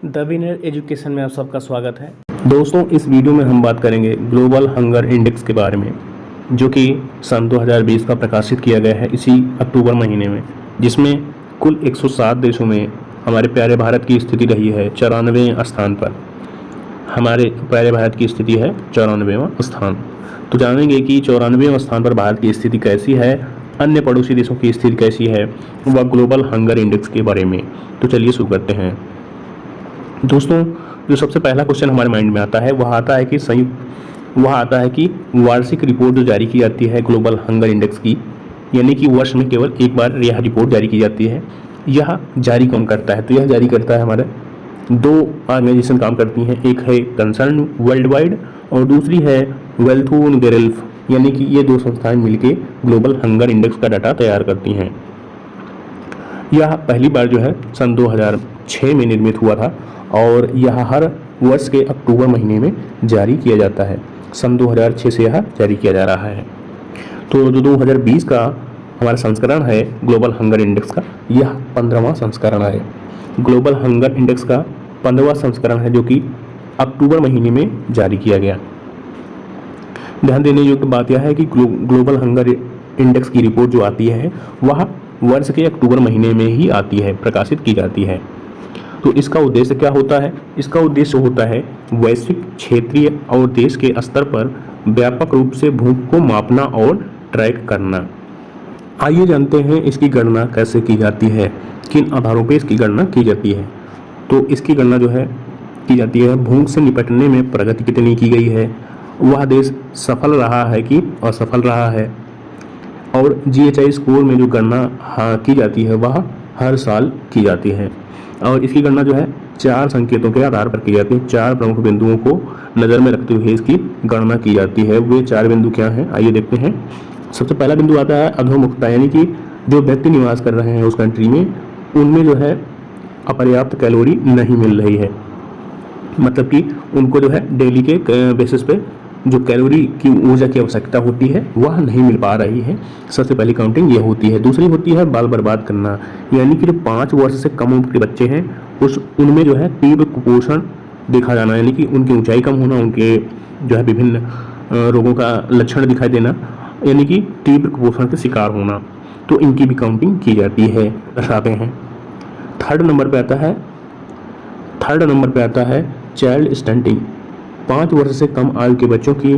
The winner education में आप सबका स्वागत है। दोस्तों, इस वीडियो में हम बात करेंगे ग्लोबल हंगर इंडेक्स के बारे में, जो कि सन 2020 का प्रकाशित किया गया है इसी अक्टूबर महीने में, जिसमें कुल 107 देशों में हमारे प्यारे भारत की स्थिति रही है 94वें स्थान पर। हमारे प्यारे भारत की स्थिति है 94वां स्थान। तो जानेंगे कि 94वें स्थान पर भारत की स्थिति कैसी है, अन्य पड़ोसी देशों की स्थिति कैसी है, वह ग्लोबल हंगर इंडेक्स के बारे में। तो चलिए शुरू करते हैं। दोस्तों, जो सबसे पहला क्वेश्चन हमारे माइंड में आता है वह आता है कि वार्षिक रिपोर्ट जो जारी की जाती है ग्लोबल हंगर इंडेक्स की, यानी कि वर्ष में केवल एक बार यह रिपोर्ट जारी की जाती है। यह जारी कौन करता है? तो यह जारी करता है हमारे दो ऑर्गेनाइजेशन काम करती हैं। एक है कंसर्न वर्ल्ड वाइड और दूसरी है वेल्थून गेरेल्फ, यानी कि ये दो संस्थाएं मिलकर ग्लोबल हंगर इंडेक्स का डाटा तैयार करती हैं। यह पहली बार जो है सन 2006 में निर्मित हुआ था और यह हर वर्ष के अक्टूबर महीने में जारी किया जाता है। सन 2006 से यह जारी किया जा रहा है। तो जो 2020 का हमारा संस्करण है ग्लोबल हंगर इंडेक्स का, यह 15वां संस्करण है। ग्लोबल हंगर इंडेक्स का 15वां संस्करण है, जो कि अक्टूबर महीने में जारी किया गया। ध्यान देने योग्य बात यह है कि ग्लोबल हंगर इंडेक्स की रिपोर्ट जो आती है वह वर्ष के अक्टूबर महीने में ही आती है, प्रकाशित की जाती है। तो इसका उद्देश्य क्या होता है? इसका उद्देश्य होता है वैश्विक, क्षेत्रीय और देश के स्तर पर व्यापक रूप से भूख को मापना और ट्रैक करना। आइए जानते हैं इसकी गणना कैसे की जाती है, किन आधारों पर इसकी गणना की जाती है। तो इसकी गणना जो है की जाती है भूख से निपटने में प्रगति कितनी की गई है, वह देश सफल रहा है कि असफल रहा है, और GHI स्कोर में जो गणना की जाती है वह हर साल की जाती है। और इसकी गणना जो है 4 संकेतों के आधार पर की जाती है। 4 प्रमुख बिंदुओं को नज़र में रखते हुए इसकी गणना की जाती है। वे 4 बिंदु क्या हैं, आइए देखते हैं। सबसे पहला बिंदु आता है अधोमुखता, यानी कि जो व्यक्ति निवास कर रहे हैं उस कंट्री में, उनमें जो है अपर्याप्त कैलोरी नहीं मिल रही है। मतलब कि उनको जो है डेली के बेसिस पे जो कैलोरी की ऊर्जा की आवश्यकता होती है वह नहीं मिल पा रही है। सबसे पहली काउंटिंग यह होती है। दूसरी होती है बाल बर्बाद करना, यानी कि जो 5 वर्ष से कम उम्र के बच्चे हैं उनमें जो है तीव्र कुपोषण देखा जाना, यानी कि उनकी ऊंचाई कम होना, उनके जो है विभिन्न रोगों का लक्षण दिखाई देना, यानी कि तीव्र कुपोषण के शिकार होना। तो इनकी भी काउंटिंग की जाती है, दर्शाते हैं। थर्ड नंबर पे आता है चाइल्ड स्टंटिंग। 5 वर्ष से कम आयु के बच्चों की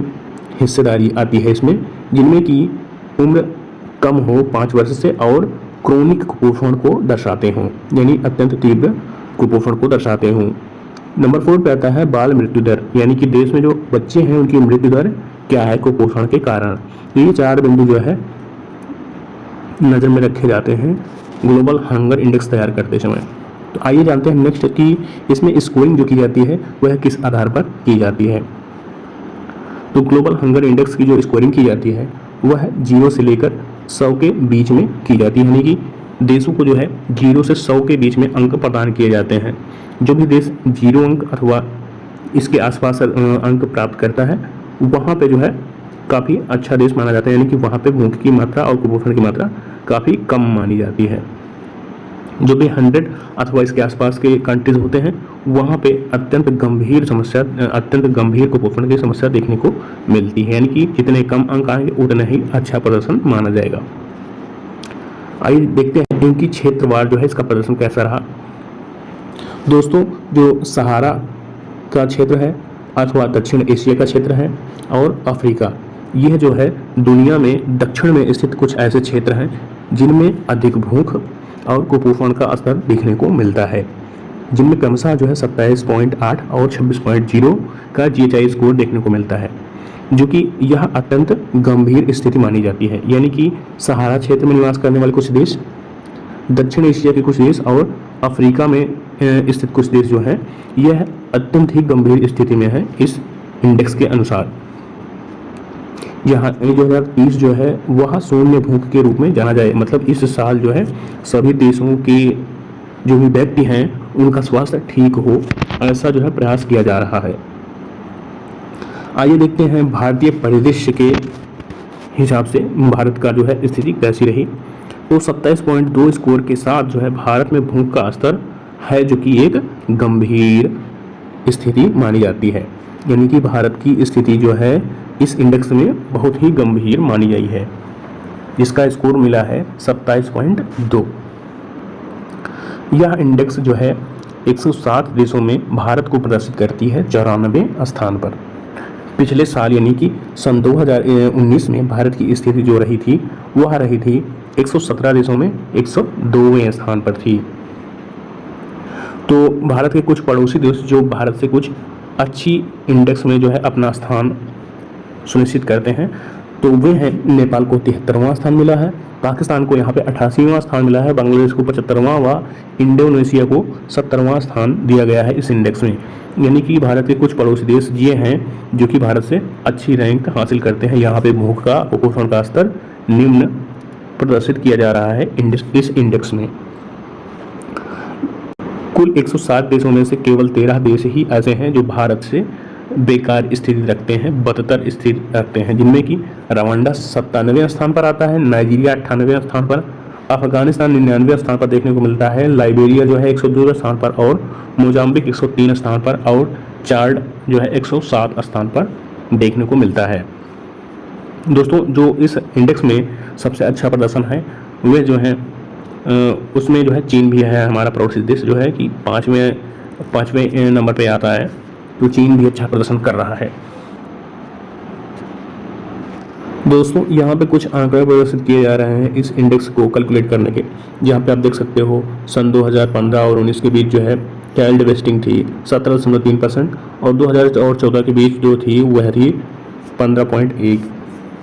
हिस्सेदारी आती है इसमें, जिनमें की उम्र कम हो 5 वर्ष से और क्रोनिक कुपोषण को दर्शाते हों, यानी अत्यंत तीव्र कुपोषण को दर्शाते हों। नंबर 4 पे आता है बाल मृत्यु दर, यानी कि देश में जो बच्चे हैं उनकी मृत्यु दर क्या है कुपोषण के कारण। तो ये 4 बिंदु जो है नज़र में रखे जाते हैं ग्लोबल हंगर इंडेक्स तैयार करते समय। तो आइए जानते हैं नेक्स्ट कि इसमें स्कोरिंग जो की जाती है वह किस आधार पर की जाती है। तो ग्लोबल हंगर इंडेक्स की जो स्कोरिंग की जाती है वह 0 से लेकर 100 के बीच में की जाती है, यानी कि देशों को जो है 0 से 100 के बीच में अंक प्रदान किए जाते हैं। जो भी देश 0 अंक अथवा इसके आसपास अंक प्राप्त करता है वहाँ पे जो है काफ़ी अच्छा देश माना जाता है, यानी कि वहाँ पे भूख की मात्रा और कुपोषण की मात्रा काफ़ी कम मानी जाती है। जो भी 100 अथवा इसके आसपास के कंट्रीज होते हैं वहाँ पे अत्यंत गंभीर कुपोषण की समस्या देखने को मिलती है, यानी कि जितने कम अंक आएंगे उतना ही अच्छा प्रदर्शन माना जाएगा। आइए देखते हैं इनकी क्षेत्रवार जो है इसका प्रदर्शन कैसा रहा। दोस्तों, जो सहारा का क्षेत्र है अथवा दक्षिण एशिया का क्षेत्र है और अफ्रीका, यह जो है दुनिया में दक्षिण में स्थित कुछ ऐसे क्षेत्र हैं जिनमें अधिक भूख और कुपोषण का असर देखने को मिलता है, जिनमें क्रमशः जो है 27.8 और 26.0 का GHI स्कोर देखने को मिलता है, जो कि यह अत्यंत गंभीर स्थिति मानी जाती है। यानी कि सहारा क्षेत्र में निवास करने वाले कुछ देश, दक्षिण एशिया के कुछ देश और अफ्रीका में स्थित कुछ देश जो है यह अत्यंत ही गंभीर स्थिति में है इस इंडेक्स के अनुसार। यहाँ 2030 जो है वह शून्य भूख के रूप में जाना जाए, मतलब इस साल जो है सभी देशों के जो भी व्यक्ति हैं उनका स्वास्थ्य ठीक हो, ऐसा जो है प्रयास किया जा रहा है। आइए देखते हैं भारतीय परिदृश्य के हिसाब से भारत का जो है स्थिति कैसी रही। तो 27.2 स्कोर के साथ जो है भारत में भूख का स्तर है, जो कि एक गंभीर स्थिति मानी जाती है। यानी कि भारत की स्थिति जो है इस इंडेक्स में बहुत ही गंभीर मानी गई है, जिसका स्कोर मिला है 27.2। यह इंडेक्स जो है 107 देशों में भारत को प्रदर्शित करती है 94 स्थान पर। पिछले साल यानी कि सन 2019 में भारत की स्थिति जो रही थी वह रही थी 117 देशों में 102वें स्थान पर थी। तो भारत के कुछ पड़ोसी देश जो भारत से कुछ अच्छी इंडेक्स में जो है अपना स्थान सुनिश्चित करते हैं, तो वे हैं नेपाल को 73वां स्थान मिला है, पाकिस्तान को यहाँ पे 88वां स्थान मिला है, बांग्लादेश को 75वां व इंडोनेशिया को 70वां स्थान दिया गया है इस इंडेक्स में। यानी कि भारत के कुछ पड़ोसी देश ये हैं जो कि भारत से अच्छी रैंक हासिल करते हैं। यहाँ पे भूख का, कुपोषण का स्तर निम्न प्रदर्शित किया जा रहा है इस इंडेक्स में। कुल 107 देशों में से केवल 13 देश ही ऐसे हैं जो भारत से बेकार स्थिति रखते हैं, बदतर स्थिति रखते हैं, जिनमें कि रवांडा 97वें स्थान पर आता है, नाइजीरिया 98वें स्थान पर, अफगानिस्तान 99वें स्थान पर देखने को मिलता है, लाइबेरिया जो है 102वें स्थान पर और मोजाम्बिक 103 स्थान पर और चाड जो है 107 स्थान पर देखने को मिलता है। दोस्तों, जो इस इंडेक्स में सबसे अच्छा प्रदर्शन है वे जो है उसमें जो है चीन भी है, हमारा पड़ोसी देश जो है कि पाँचवें नंबर पे आता है। तो चीन भी अच्छा प्रदर्शन कर रहा है। दोस्तों, यहाँ पे कुछ आंकड़े प्रदर्शित किए जा रहे हैं इस इंडेक्स को कैलकुलेट करने के। यहाँ पे आप देख सकते हो सन 2015 और 19 के बीच जो है चाइल्ड वेस्टिंग थी 17.3% और 2014 के बीच जो थी वह थी 15.1,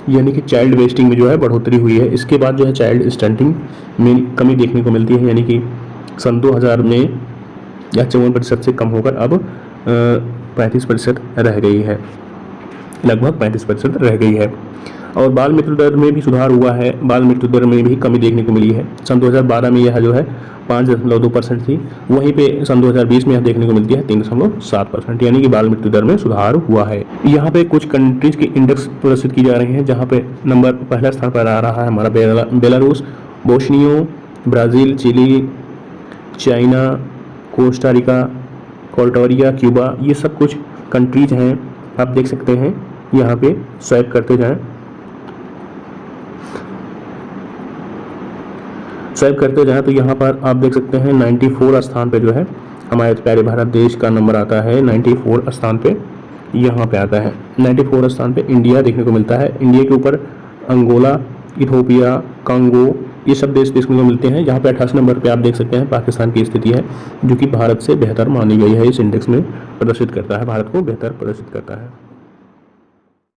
यानी कि चाइल्ड वेस्टिंग में जो है बढ़ोतरी हुई है। इसके बाद जो है चाइल्ड स्टंटिंग में कमी देखने को मिलती है, यानी कि सन 2000 में या 54% से कम होकर अब 35% रह गई है, लगभग 35% रह गई है। और बाल मृत्यु दर में भी सुधार हुआ है, बाल मृत्यु दर में भी कमी देखने को मिली है। सन 2012 में यह जो है 5.2% थी, वहीं पे सन 2020 में यह देखने को मिलती है 3.7%, यानी कि बाल मृत्यु दर में सुधार हुआ है। यहाँ पे कुछ कंट्रीज के इंडेक्स प्रदर्शित की जा रही हैं, जहाँ पे नंबर पहला स्थान पर आ रहा है हमारा Belarus, Bosnia, Brazil, Chile, China, Costa Rica, कोल्टोरिया, क्यूबा, ये सब कुछ कंट्रीज हैं। आप देख सकते हैं यहाँ पे स्वैप करते जाएं, तो यहाँ पर आप देख सकते हैं 94 स्थान पे जो है हमारे प्यारे भारत देश का नंबर आता है। 94 स्थान पे यहाँ पे आता है। 94 स्थान पे इंडिया देखने को मिलता है। इंडिया के ऊपर अंगोला, इथोपिया, कांगो, ये सब देश देखने को मिलते हैं। यहाँ पे 88 नंबर पे आप देख सकते हैं पाकिस्तान की स्थिति है, जो कि भारत से बेहतर मानी गई है, इस इंडेक्स में प्रदर्शित करता है, भारत को बेहतर प्रदर्शित करता है।